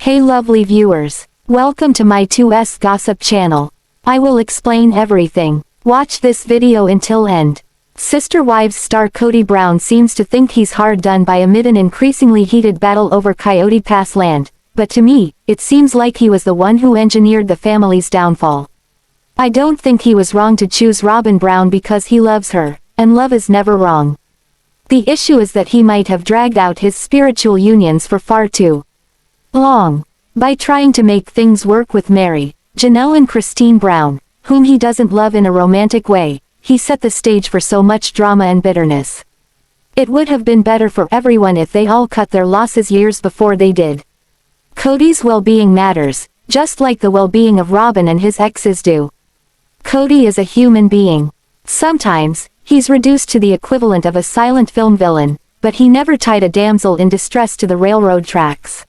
Hey lovely viewers, welcome to my 2S Gossip channel. I will explain everything. Watch this video until end. Sister Wives star Kody Brown seems to think he's hard done by amid an increasingly heated battle over Coyote Pass land, but to me, it seems like he was the one who engineered the family's downfall. I don't think he was wrong to choose Robyn Brown because he loves her, and love is never wrong. The issue is that he might have dragged out his spiritual unions for far too long. By trying to make things work with Meri, Janelle and Christine Brown, whom he doesn't love in a romantic way, he set the stage for so much drama and bitterness. It would have been better for everyone if they all cut their losses years before they did. Kody's well-being matters, just like the well-being of Robyn and his exes do. Kody is a human being. Sometimes, he's reduced to the equivalent of a silent film villain, but he never tied a damsel in distress to the railroad tracks.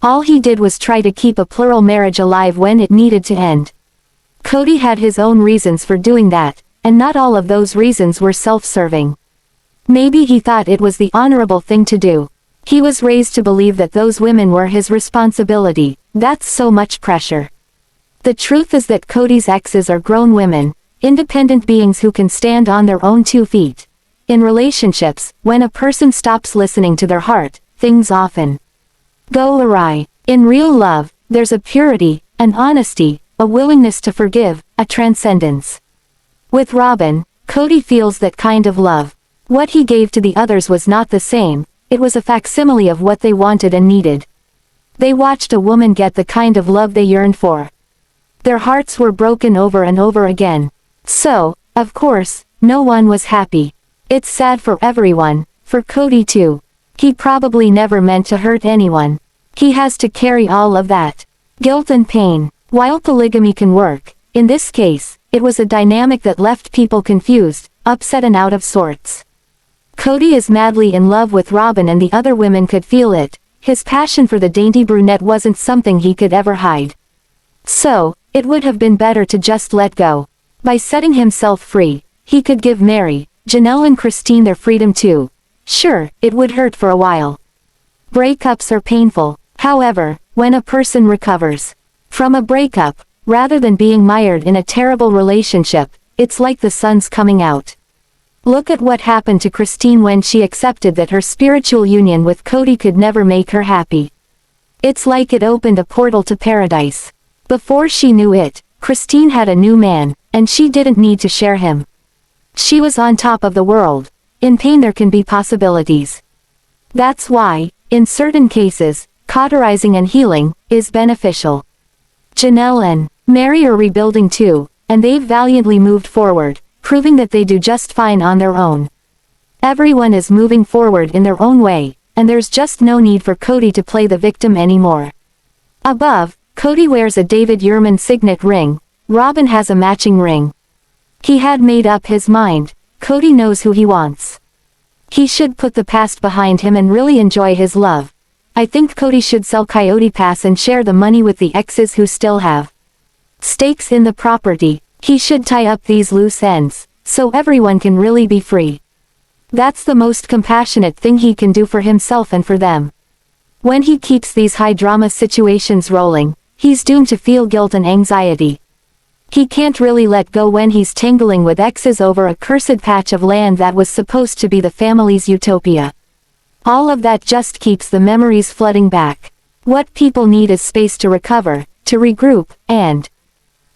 All he did was try to keep a plural marriage alive when it needed to end. Kody had his own reasons for doing that, and not all of those reasons were self-serving. Maybe he thought it was the honorable thing to do. He was raised to believe that those women were his responsibility. That's so much pressure. The truth is that Kody's exes are grown women, independent beings who can stand on their own 2 feet. In relationships, when a person stops listening to their heart, things often go awry. In real love, there's a purity, an honesty, a willingness to forgive, a transcendence. With Robyn, Kody feels that kind of love. What he gave to the others was not the same, it was a facsimile of what they wanted and needed. They watched a woman get the kind of love they yearned for. Their hearts were broken over and over again. So, of course, no one was happy. It's sad for everyone, for Kody too. He probably never meant to hurt anyone. He has to carry all of that guilt and pain. While polygamy can work, in this case, it was a dynamic that left people confused, upset and out of sorts. Kody is madly in love with Robyn and the other women could feel it. His passion for the dainty brunette wasn't something he could ever hide. So, it would have been better to just let go. By setting himself free, he could give Meri, Janelle and Christine their freedom too. Sure, it would hurt for a while. Breakups are painful, however, when a person recovers from a breakup, rather than being mired in a terrible relationship, it's like the sun's coming out. Look at what happened to Christine when she accepted that her spiritual union with Kody could never make her happy. It's like it opened a portal to paradise. Before she knew it, Christine had a new man, and she didn't need to share him. She was on top of the world. In pain there can be possibilities. That's why, in certain cases, cauterizing and healing is beneficial. Janelle and Meri are rebuilding too, and they've valiantly moved forward, proving that they do just fine on their own. Everyone is moving forward in their own way, and there's just no need for Kody to play the victim anymore. Above, Kody wears a Devid signet ring, Robyn has a matching ring. He had made up his mind. Kody knows who he wants. He should put the past behind him and really enjoy his love. I think Kody should sell Coyote Pass and share the money with the exes who still have stakes in the property. He should tie up these loose ends, so everyone can really be free. That's the most compassionate thing he can do for himself and for them. When he keeps these high-drama situations rolling, he's doomed to feel guilt and anxiety. He can't really let go when he's tangling with exes over a cursed patch of land that was supposed to be the family's utopia. All of that just keeps the memories flooding back. What people need is space to recover, to regroup, and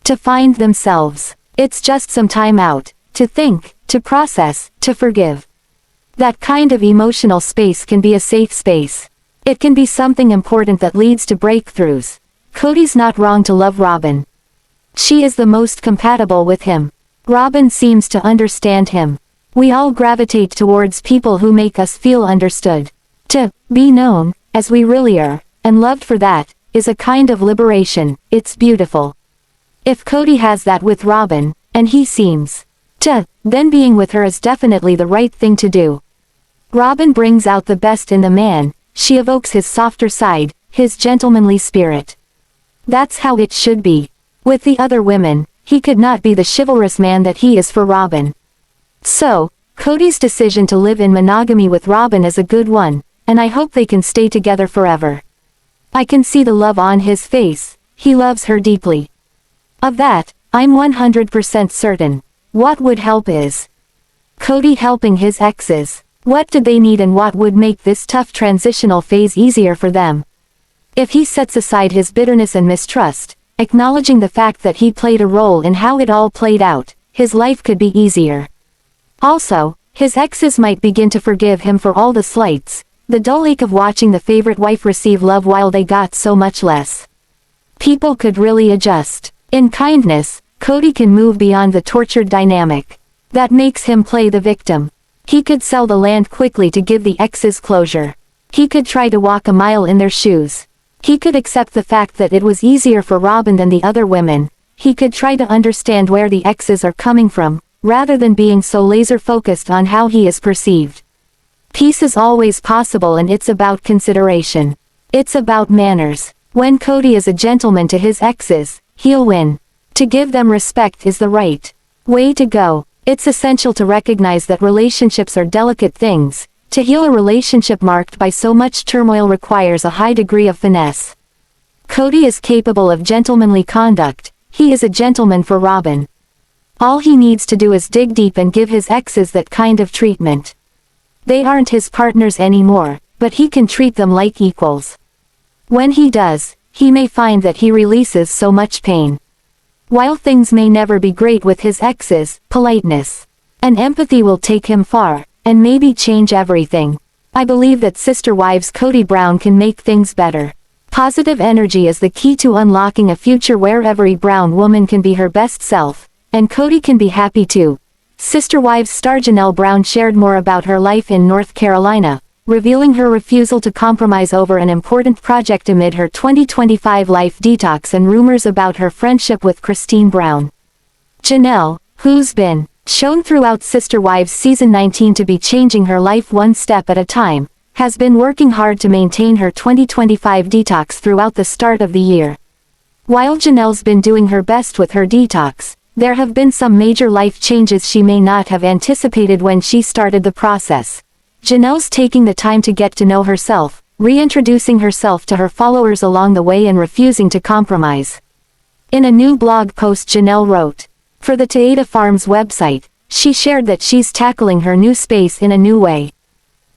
to find themselves. It's just some time out, to think, to process, to forgive. That kind of emotional space can be a safe space. It can be something important that leads to breakthroughs. Kody's not wrong to love Robyn. She is the most compatible with him. Robyn seems to understand him. We all gravitate towards people who make us feel understood. To be known, as we really are, and loved for that, is a kind of liberation. It's beautiful. If Kody has that with Robyn, and he seems to, then being with her is definitely the right thing to do. Robyn brings out the best in the man, she evokes his softer side, his gentlemanly spirit. That's how it should be. With the other women, he could not be the chivalrous man that he is for Robyn. So, Kody's decision to live in monogamy with Robyn is a good one, and I hope they can stay together forever. I can see the love on his face, he loves her deeply. Of that, I'm 100% certain. What would help is Kody helping his exes. What did they need and what would make this tough transitional phase easier for them? If he sets aside his bitterness and mistrust, acknowledging the fact that he played a role in how it all played out, his life could be easier. Also, his exes might begin to forgive him for all the slights, the dull ache of watching the favorite wife receive love while they got so much less. People could really adjust. In kindness, Kody can move beyond the tortured dynamic that makes him play the victim. He could sell the land quickly to give the exes closure. He could try to walk a mile in their shoes. He could accept the fact that it was easier for Robyn than the other women. He could try to understand where the exes are coming from, rather than being so laser-focused on how he is perceived. Peace is always possible, and it's about consideration. It's about manners. When Kody is a gentleman to his exes, he'll win. To give them respect is the right way to go. It's essential to recognize that relationships are delicate things. To heal a relationship marked by so much turmoil requires a high degree of finesse. Kody is capable of gentlemanly conduct. He is a gentleman for Robyn. All he needs to do is dig deep and give his exes that kind of treatment. They aren't his partners anymore, but he can treat them like equals. When he does, he may find that he releases so much pain. While things may never be great with his exes, politeness and empathy will take him far, and maybe change everything. I believe that Sister Wives Kody Brown can make things better. Positive energy is the key to unlocking a future where every brown woman can be her best self, and Kody can be happy too. Sister Wives star Janelle Brown shared more about her life in North Carolina, revealing her refusal to compromise over an important project amid her 2025 life detox and rumors about her friendship with Christine Brown. Janelle, who's been shown throughout Sister Wives Season 19 to be changing her life one step at a time, has been working hard to maintain her 2025 detox throughout the start of the year. While Janelle's been doing her best with her detox, there have been some major life changes she may not have anticipated when she started the process. Janelle's taking the time to get to know herself, reintroducing herself to her followers along the way and refusing to compromise. In a new blog post Janelle wrote for the Taeda Farms website, she shared that she's tackling her new space in a new way.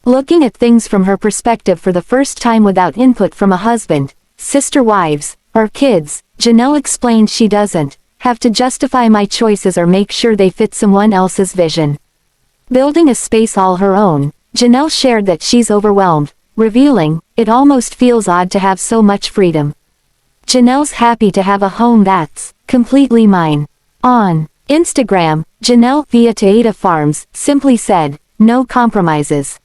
Looking at things from her perspective for the first time without input from a husband, sister wives, or kids, Janelle explained she doesn't have to justify my choices or make sure they fit someone else's vision. Building a space all her own, Janelle shared that she's overwhelmed, revealing, "It almost feels odd to have so much freedom. Janelle's happy to have a home that's completely mine." On Instagram, Janelle via Taeda Farms simply said, "No compromises."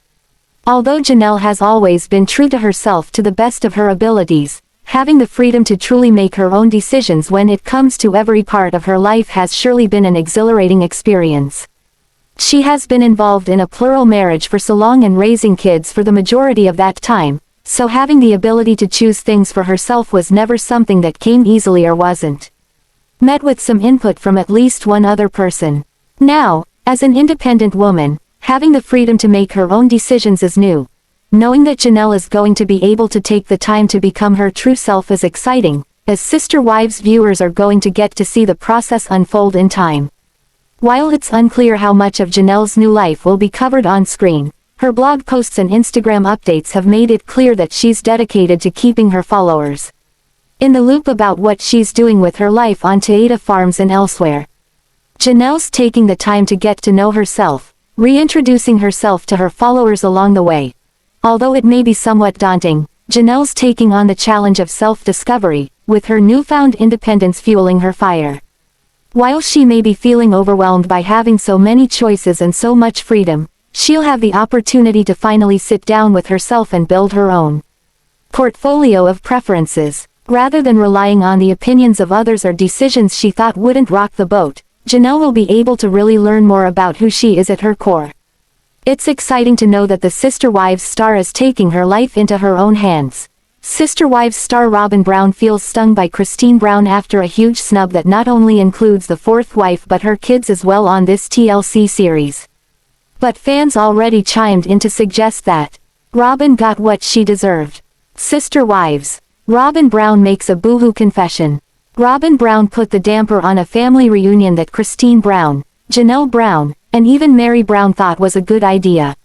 Although Janelle has always been true to herself to the best of her abilities, having the freedom to truly make her own decisions when it comes to every part of her life has surely been an exhilarating experience. She has been involved in a plural marriage for so long and raising kids for the majority of that time, so having the ability to choose things for herself was never something that came easily or wasn't met with some input from at least one other person. Now, as an independent woman, having the freedom to make her own decisions is new. Knowing that Janelle is going to be able to take the time to become her true self is exciting, as Sister Wives viewers are going to get to see the process unfold in time. While it's unclear how much of Janelle's new life will be covered on screen, her blog posts and Instagram updates have made it clear that she's dedicated to keeping her followers in the loop about what she's doing with her life on Taeda Farms and elsewhere. Janelle's taking the time to get to know herself, reintroducing herself to her followers along the way. Although it may be somewhat daunting, Janelle's taking on the challenge of self-discovery, with her newfound independence fueling her fire. While she may be feeling overwhelmed by having so many choices and so much freedom, she'll have the opportunity to finally sit down with herself and build her own portfolio of preferences. Rather than relying on the opinions of others or decisions she thought wouldn't rock the boat, Janelle will be able to really learn more about who she is at her core. It's exciting to know that the Sister Wives star is taking her life into her own hands. Sister Wives star Robyn Brown feels stung by Christine Brown after a huge snub that not only includes the fourth wife but her kids as well on this TLC series. But fans already chimed in to suggest that Robyn got what she deserved. Sister Wives. Robyn Brown makes a boohoo confession. Robyn Brown put the damper on a family reunion that Christine Brown, Janelle Brown, and even Meri Brown thought was a good idea.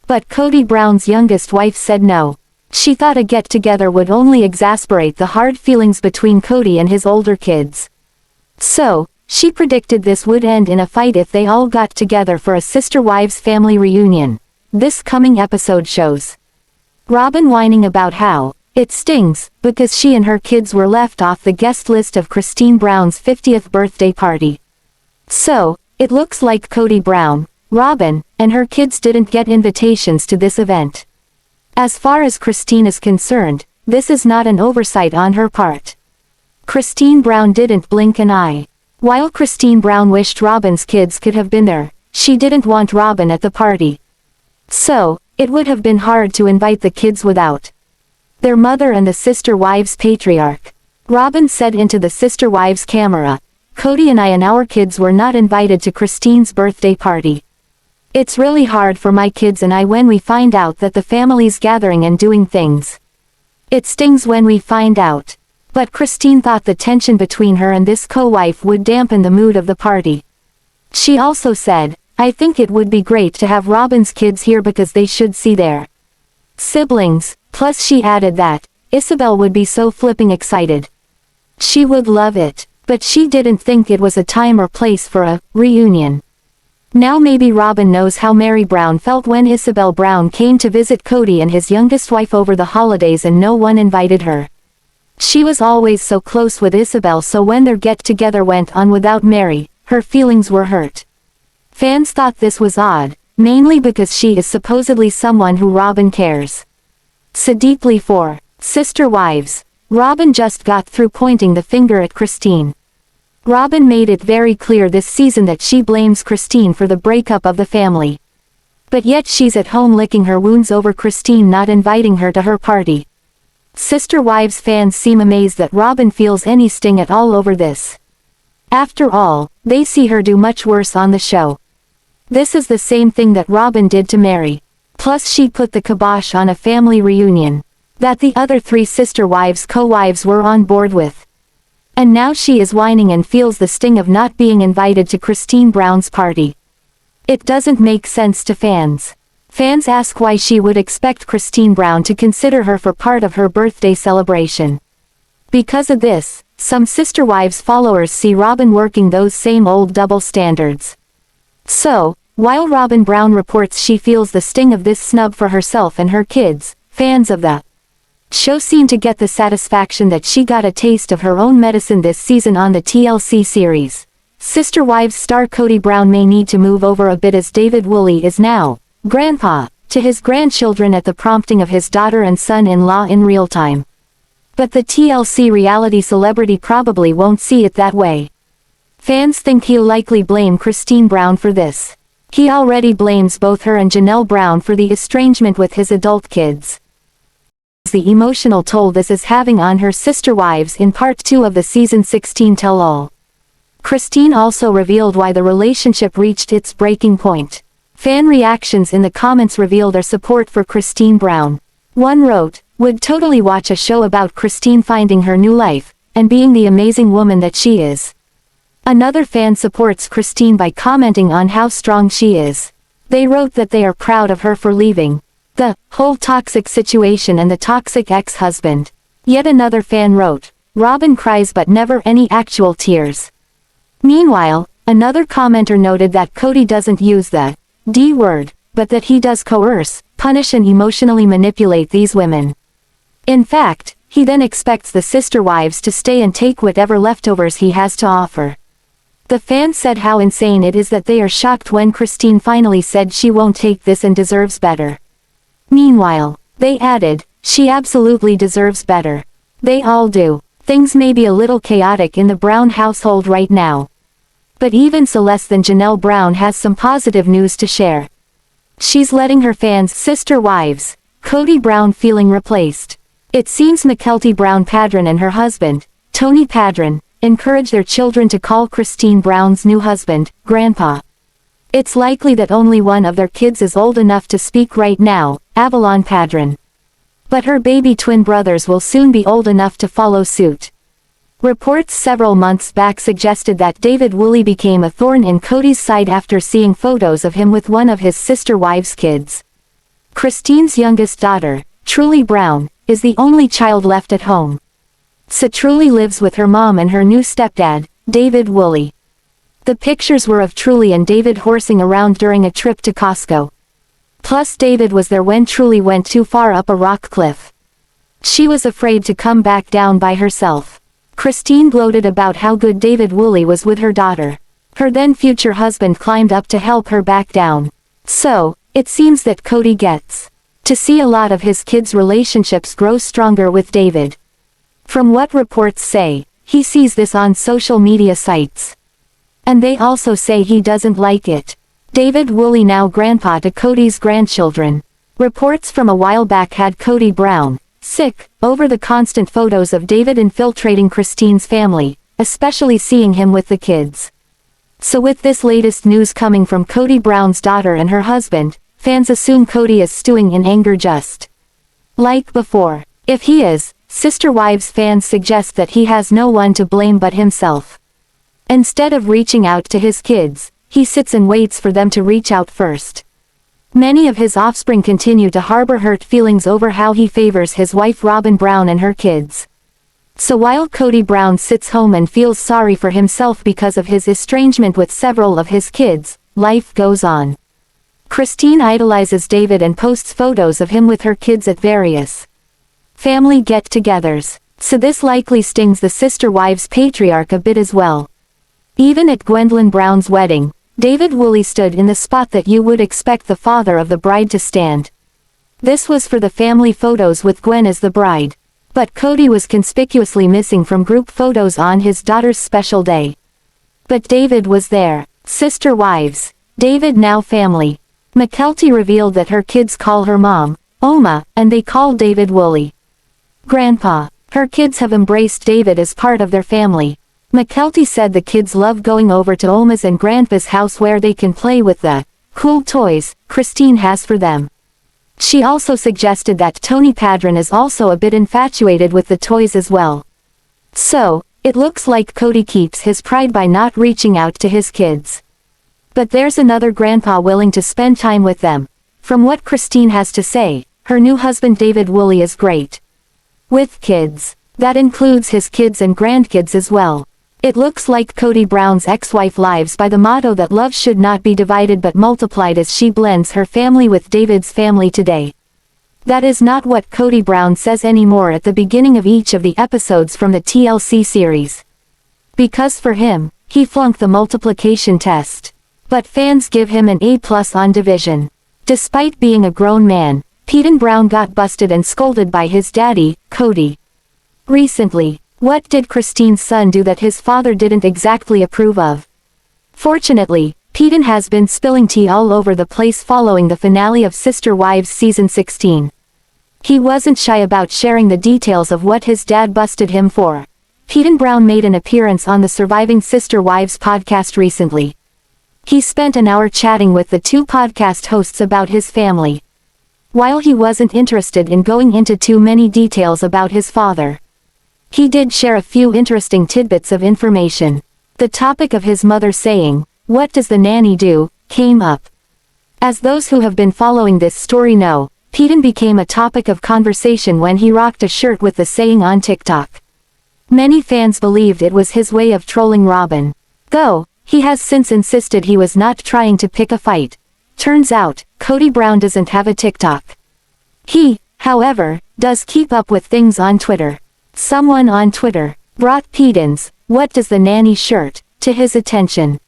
But Kody Brown's youngest wife said no. She thought a get-together would only exasperate the hard feelings between Kody and his older kids. So, she predicted this would end in a fight if they all got together for a Sister Wives family reunion. This coming episode shows Robyn whining about how it stings because she and her kids were left off the guest list of Christine Brown's 50th birthday party. So, it looks like Kody Brown, Robyn, and her kids didn't get invitations to this event. As far as Christine is concerned, this is not an oversight on her part. Christine Brown didn't blink an eye. While Christine Brown wished Robyn's kids could have been there, she didn't want Robyn at the party. So, it would have been hard to invite the kids without their mother and the Sister Wives patriarch. Robyn said into the Sister Wives camera, "Kody and I and our kids were not invited to Christine's birthday party. It's really hard for my kids and I when we find out that the family's gathering and doing things. It stings when we find out." But Christine thought the tension between her and this co-wife would dampen the mood of the party. She also said, "I think it would be great to have Robyn's kids here because they should see their siblings," plus she added that Ysabel would be so flipping excited. She would love it, but she didn't think it was a time or place for a reunion. Now maybe Robyn knows how Meri Brown felt when Ysabel Brown came to visit Kody and his youngest wife over the holidays and no one invited her. She was always so close with Ysabel, so when their get-together went on without Meri, her feelings were hurt. Fans thought this was odd, mainly because she is supposedly someone who Robyn cares so deeply for. Sister Wives. Robyn just got through pointing the finger at Christine. Robyn made it very clear this season that she blames Christine for the breakup of the family. But yet she's at home licking her wounds over Christine not inviting her to her party. Sister Wives fans seem amazed that Robyn feels any sting at all over this. After all, they see her do much worse on the show. This is the same thing that Robyn did to Meri. Plus she put the kibosh on a family reunion that the other three Sister Wives co-wives were on board with. And now she is whining and feels the sting of not being invited to Christine Brown's party. It doesn't make sense to fans. Fans ask why she would expect Christine Brown to consider her for part of her birthday celebration. Because of this, some Sister Wives followers see Robyn working those same old double standards. So, while Robyn Brown reports she feels the sting of this snub for herself and her kids, fans of the show seem to get the satisfaction that she got a taste of her own medicine this season on the TLC series. Sister Wives star Kody Brown may need to move over a bit as Devid Woolley is now grandpa to his grandchildren at the prompting of his daughter and son-in-law in real time. But the TLC reality celebrity probably won't see it that way. Fans think he'll likely blame Christine Brown for this. He already blames both her and Janelle Brown for the estrangement with his adult kids. The emotional toll this is having on her Sister Wives in part 2 of the season 16 tell-all. Christine also revealed why the relationship reached its breaking point. Fan reactions in the comments revealed their support for Christine Brown. One wrote, "Would totally watch a show about Christine finding her new life, and being the amazing woman that she is." Another fan supports Christine by commenting on how strong she is. They wrote that they are proud of her for leaving the whole toxic situation and the toxic ex-husband. Yet another fan wrote, "Robyn cries but never any actual tears." Meanwhile, another commenter noted that Kody doesn't use the D word, but that he does coerce, punish and emotionally manipulate these women. In fact, he then expects the Sister Wives to stay and take whatever leftovers he has to offer. The fans said how insane it is that they are shocked when Christine finally said she won't take this and deserves better. Meanwhile, they added, "She absolutely deserves better. They all do. Things may be a little chaotic in the Brown household right now. But even so less than Janelle Brown has some positive news to share. She's letting her fans Sister Wives, Kody Brown feeling replaced. It seems Mykelti Brown Paedon and her husband, Tony Paedon, encourage their children to call Christine Brown's new husband, Grandpa. It's likely that only one of their kids is old enough to speak right now, Ysabel and Paedon. But her baby twin brothers will soon be old enough to follow suit. Reports several months back suggested that Devid Woolley became a thorn in Kody's side after seeing photos of him with one of his sister wives' kids. Christine's youngest daughter, Truely Brown, is the only child left at home. So Truely lives with her mom and her new stepdad, Devid Woolley. The pictures were of Truely and Devid horsing around during a trip to Costco. Plus Devid was there when Truely went too far up a rock cliff. She was afraid to come back down by herself. Christine gloated about how good Devid Woolley was with her daughter. Her then future husband climbed up to help her back down. So, it seems that Kody gets to see a lot of his kids' relationships grow stronger with Devid. From what reports say, he sees this on social media sites. And they also say he doesn't like it. Devid Woolley now grandpa to Kody's grandchildren. Reports from a while back had Kody Brown sick over the constant photos of Devid infiltrating Christine's family, especially seeing him with the kids. So with this latest news coming from Kody Brown's daughter and her husband, fans assume Kody is stewing in anger just like before. If he is, Sister Wives fans suggest that he has no one to blame but himself. Instead of reaching out to his kids, he sits and waits for them to reach out first. Many of his offspring continue to harbor hurt feelings over how he favors his wife Robyn Brown and her kids. So while Kody Brown sits home and feels sorry for himself because of his estrangement with several of his kids, life goes on. Christine idolizes Devid and posts photos of him with her kids at various family get-togethers. So this likely stings the Sister Wives patriarch a bit as well. Even at Gwendlyn Brown's wedding, Devid Woolley stood in the spot that you would expect the father of the bride to stand. This was for the family photos with Gwen as the bride. But Kody was conspicuously missing from group photos on his daughter's special day. But Devid was there. Sister Wives. Devid now family. Mykelti revealed that her kids call her mom, Oma, and they call Devid Woolley Grandpa. Her kids have embraced Devid as part of their family. Mykelti said the kids love going over to Oma's and Grandpa's house where they can play with the cool toys Christine has for them. She also suggested that Tony Paedon is also a bit infatuated with the toys as well. So, it looks like Kody keeps his pride by not reaching out to his kids. But there's another grandpa willing to spend time with them. From what Christine has to say, her new husband Devid Woolley is great with kids. That includes his kids and grandkids as well. It looks like Kody Brown's ex-wife lives by the motto that love should not be divided but multiplied as she blends her family with Devid's family today. That is not what Kody Brown says anymore at the beginning of each of the episodes from the TLC series. Because for him, he flunked the multiplication test. But fans give him an A+ on division. Despite being a grown man, Paedon Brown got busted and scolded by his daddy, Kody. Recently, what did Christine's son do that his father didn't exactly approve of? Fortunately, Paedon has been spilling tea all over the place following the finale of Sister Wives season 16. He wasn't shy about sharing the details of what his dad busted him for. Paedon Brown made an appearance on the Surviving Sister Wives podcast recently. He spent an hour chatting with the two podcast hosts about his family. While he wasn't interested in going into too many details about his father, he did share a few interesting tidbits of information. The topic of his mother saying, "What does the nanny do?" came up. As those who have been following this story know, Paedon became a topic of conversation when he rocked a shirt with the saying on TikTok. Many fans believed it was his way of trolling Robyn. Though, he has since insisted he was not trying to pick a fight. Turns out, Kody Brown doesn't have a TikTok. He, however, does keep up with things on Twitter. Someone on Twitter brought Paedon's "What does the nanny" shirt to his attention.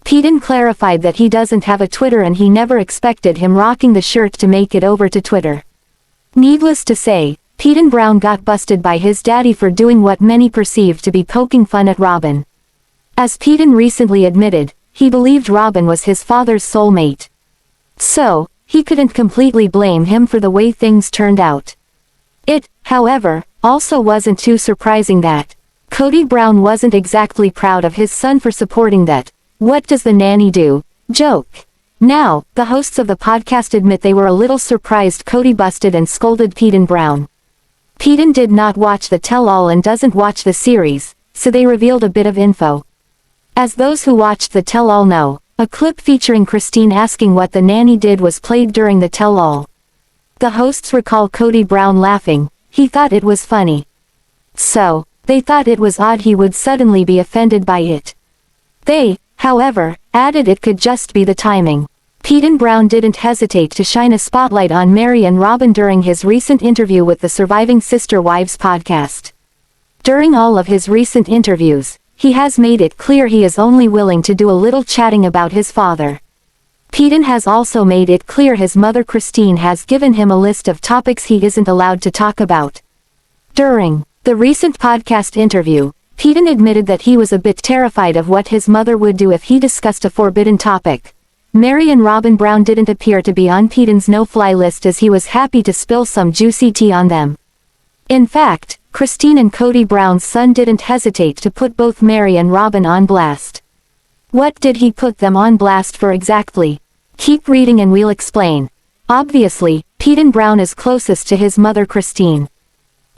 Paedon clarified that he doesn't have a Twitter and he never expected him rocking the shirt to make it over to Twitter. Needless to say, Paedon Brown got busted by his daddy for doing what many perceived to be poking fun at Robyn. As Paedon recently admitted, he believed Robyn was his father's soulmate. So, he couldn't completely blame him for the way things turned out. It, however, also wasn't too surprising that Kody Brown wasn't exactly proud of his son for supporting that "What does the nanny do" joke. Now, the hosts of the podcast admit they were a little surprised Kody busted and scolded Paedon Brown. Paedon did not watch the tell-all and doesn't watch the series, so they revealed a bit of info. As those who watched the tell-all know, a clip featuring Christine asking what the nanny did was played during the tell-all. The hosts recall Kody Brown laughing. He thought it was funny. So, they thought it was odd he would suddenly be offended by it. They, however, added it could just be the timing. Paedon Brown didn't hesitate to shine a spotlight on Meri and Robyn during his recent interview with the Surviving Sister Wives podcast. During all of his recent interviews, he has made it clear he is only willing to do a little chatting about his father. Paedon has also made it clear his mother Christine has given him a list of topics he isn't allowed to talk about. During the recent podcast interview, Paedon admitted that he was a bit terrified of what his mother would do if he discussed a forbidden topic. Meri and Robyn Brown didn't appear to be on Paedon's no-fly list as he was happy to spill some juicy tea on them. In fact, Christine and Kody Brown's son didn't hesitate to put both Meri and Robyn on blast. What did he put them on blast for exactly? Keep reading and we'll explain. Obviously, Paedon Brown is closest to his mother Christine.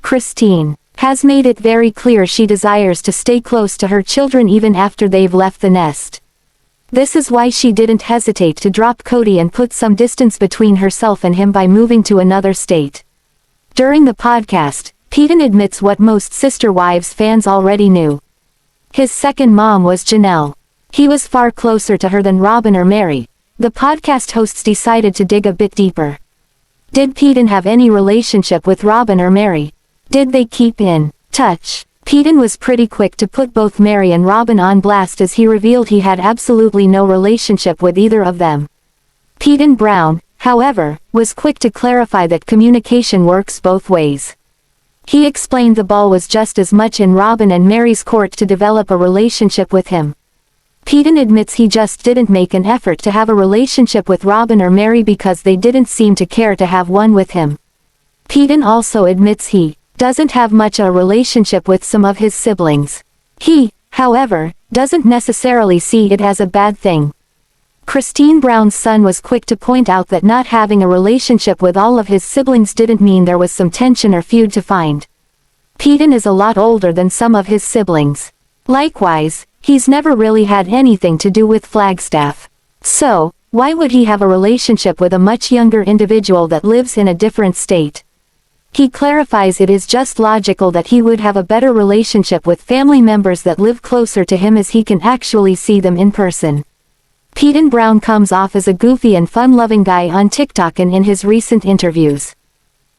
Christine has made it very clear she desires to stay close to her children even after they've left the nest. This is why she didn't hesitate to drop Kody and put some distance between herself and him by moving to another state. During the podcast, Paedon admits what most Sister Wives fans already knew. His second mom was Janelle. He was far closer to her than Robyn or Meri. The podcast hosts decided to dig a bit deeper. Did Paedon have any relationship with Robyn or Meri? Did they keep in touch? Paedon was pretty quick to put both Meri and Robyn on blast as he revealed he had absolutely no relationship with either of them. Paedon Brown, however, was quick to clarify that communication works both ways. He explained the ball was just as much in Robyn and Meri's court to develop a relationship with him. Paedon admits he just didn't make an effort to have a relationship with Robyn or Meri because they didn't seem to care to have one with him. Paedon also admits he doesn't have much a relationship with some of his siblings. He, however, doesn't necessarily see it as a bad thing. Christine Brown's son was quick to point out that not having a relationship with all of his siblings didn't mean there was some tension or feud to find. Paedon is a lot older than some of his siblings. Likewise, he's never really had anything to do with Flagstaff. So, why would he have a relationship with a much younger individual that lives in a different state? He clarifies it is just logical that he would have a better relationship with family members that live closer to him as he can actually see them in person. Paedon Brown comes off as a goofy and fun-loving guy on TikTok and in his recent interviews.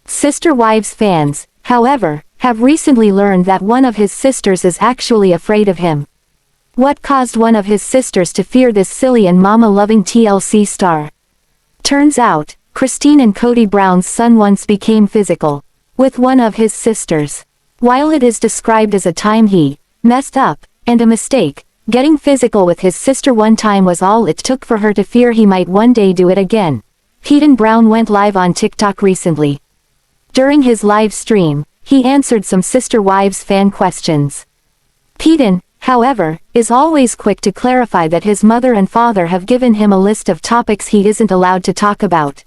Sister Wives fans, however, have recently learned that one of his sisters is actually afraid of him. What caused one of his sisters to fear this silly and mama-loving TLC star? Turns out, Christine and Kody Brown's son once became physical with one of his sisters. While it is described as a time he messed up and a mistake, getting physical with his sister one time was all it took for her to fear he might one day do it again. Paedon Brown went live on TikTok recently. During his live stream, he answered some Sister Wives fan questions. Paedon, however, is always quick to clarify that his mother and father have given him a list of topics he isn't allowed to talk about.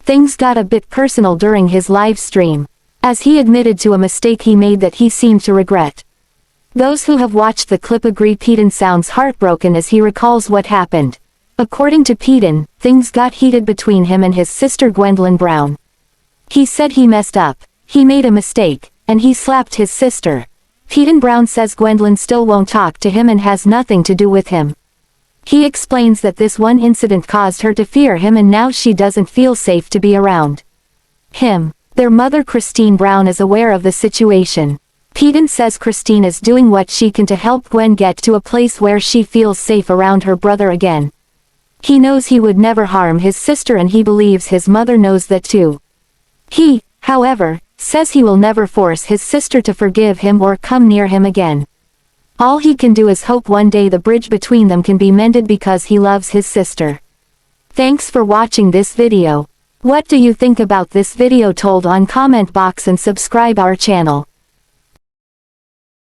Things got a bit personal during his live stream, as he admitted to a mistake he made that he seemed to regret. Those who have watched the clip agree Paedon sounds heartbroken as he recalls what happened. According to Paedon, things got heated between him and his sister Gwendlyn Brown. He said he messed up, he made a mistake, and he slapped his sister. Paedon Brown says Gwendlyn still won't talk to him and has nothing to do with him. He explains that this one incident caused her to fear him and now she doesn't feel safe to be around him. Their mother Christine Brown is aware of the situation. Paedon says Christine is doing what she can to help Gwen get to a place where she feels safe around her brother again. He knows he would never harm his sister and he believes his mother knows that too. He, however, says he will never force his sister to forgive him or come near him again. All he can do is hope one day the bridge between them can be mended because he loves his sister. Thanks for watching this video. What do you think about this video? Told on comment box and subscribe our channel.